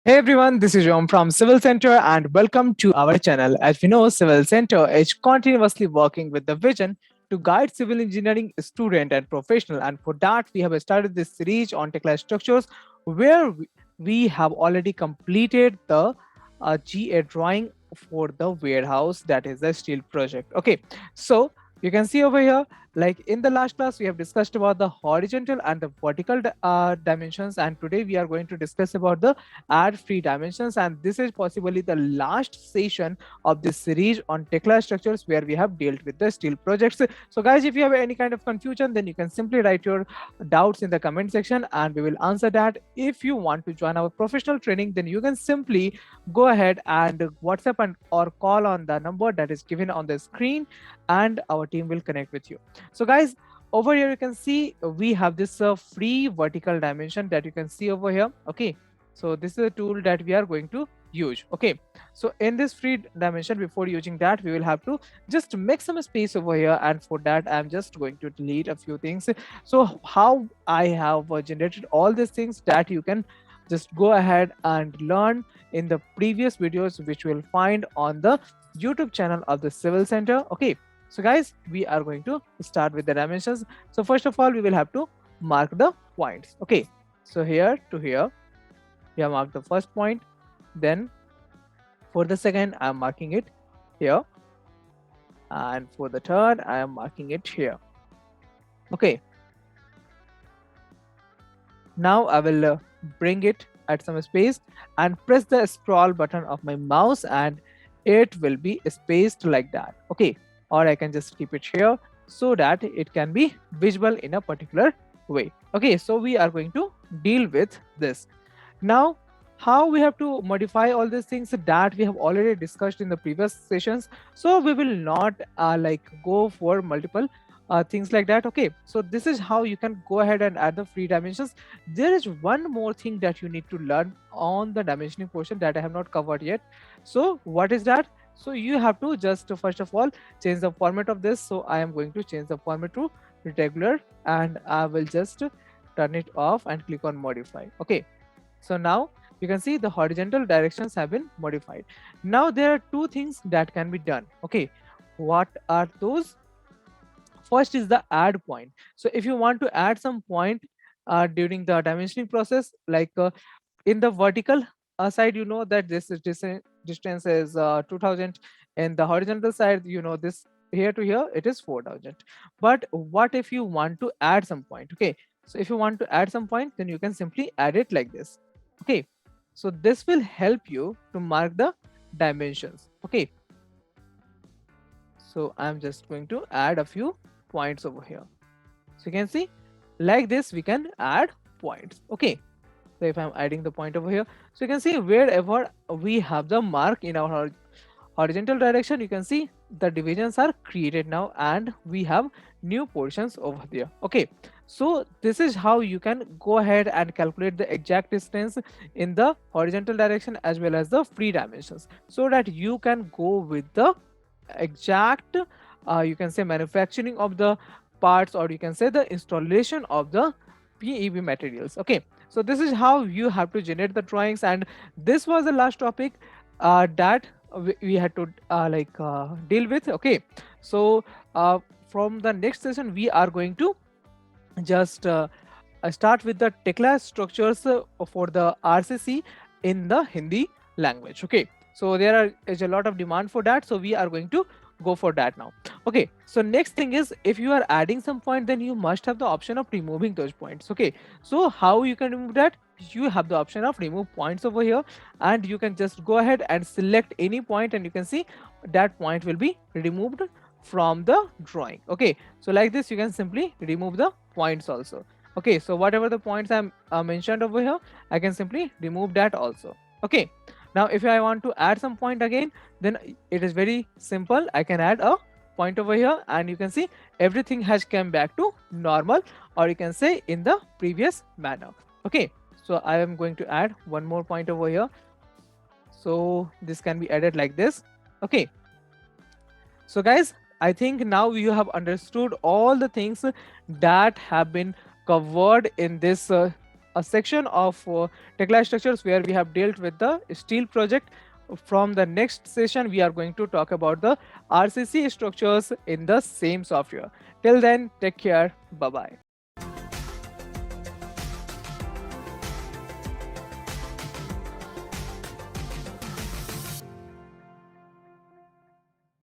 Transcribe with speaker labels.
Speaker 1: Hey everyone, this is Rom from Civil Center and welcome to our channel. As we know, Civil Center is continuously working with the vision to guide civil engineering student and professional. And for that, we have started this series on Tekla Structures where we have already completed the GA drawing for the warehouse, that is the steel project. Okay, so you can see over here, like in the last class, we have discussed about the horizontal and the vertical dimensions, and today we are going to discuss about the add free dimensions, and this is possibly the last session of this series on Tekla structures where we have dealt with the steel projects. So guys, if you have any kind of confusion, then you can simply write your doubts in the comment section and we will answer that. If you want to join our professional training, then you can simply go ahead and WhatsApp and or call on the number that is given on the screen and our team will connect with you. So guys, over here you can see we have this free vertical dimension that you can see over here. Okay, so this is a tool that we are going to use. Okay, so in this free dimension, before using that, we will have to just make some space over here, and for that I'm just going to delete a few things. So how I have generated all these things, that you can just go ahead and learn in the previous videos which you will find on the YouTube channel of the Civil Center. Okay, so guys, we are going to start with the dimensions. So first of all, we will have to mark the points. Okay, so here to here we have marked the first point, then for the second I am marking it here, and for the third I am marking it here. Okay, now I will bring it at some space and press the scroll button of my mouse, and it will be spaced like that. Okay, or I can just keep it here so that it can be visible in a particular way. Okay, so we are going to deal with this. Now, how we have to modify all these things, that we have already discussed in the previous sessions. So we will not like go for multiple things like that. Okay, so this is how you can go ahead and add the free dimensions. There is one more thing that you need to learn on the dimensioning portion that I have not covered yet. So what is that? So you have to just first of all change the format of this. So I am going to change the format to rectangular, and I will just turn it off and click on modify. Okay, so now you can see the horizontal directions have been modified. Now there are two things that can be done. Okay, what are those? First is the add point. So if you want to add some point during the dimensioning process, like in the vertical side, you know that distance is 2000, and the horizontal side, you know, this here to here it is 4000. But what if you want to add some point? Okay, so if you want to add some point, then you can simply add it like this. Okay, so this will help you to mark the dimensions. Okay, so I'm just going to add a few points over here. So you can see like this we can add points. Okay, so if I'm adding the point over here, so you can see wherever we have the mark in our horizontal direction, you can see the divisions are created now and we have new portions over there. Okay, so this is how you can go ahead and calculate the exact distance in the horizontal direction as well as the free dimensions, so that you can go with the exact you can say manufacturing of the parts, or you can say the installation of the PEB materials. Okay, so this is how you have to generate the drawings, and this was the last topic that we had to deal with. Okay, so from the next session we are going to just start with the Tekla structures for the RCC in the Hindi language. Okay, so is a lot of demand for that, so we are going to go for that now. Okay, so next thing is, if you are adding some point, then you must have the option of removing those points. Okay, so how you can remove that? You have the option of remove points over here, and you can just go ahead and select any point, and you can see that point will be removed from the drawing. Okay, so like this you can simply remove the points also. Okay, so whatever the points I'm mentioned over here, I can simply remove that also. Okay, now if I want to add some point again, then it is very simple. I can add a point over here, and you can see everything has come back to normal, or you can say in the previous manner. Okay, so I am going to add one more point over here, so this can be added like this. Okay, so guys, I think now you have understood all the things that have been covered in this a section of Tekla Structures where we have dealt with the steel project. From the next session, we are going to talk about the RCC structures in the same software. Till then, take care. Bye bye.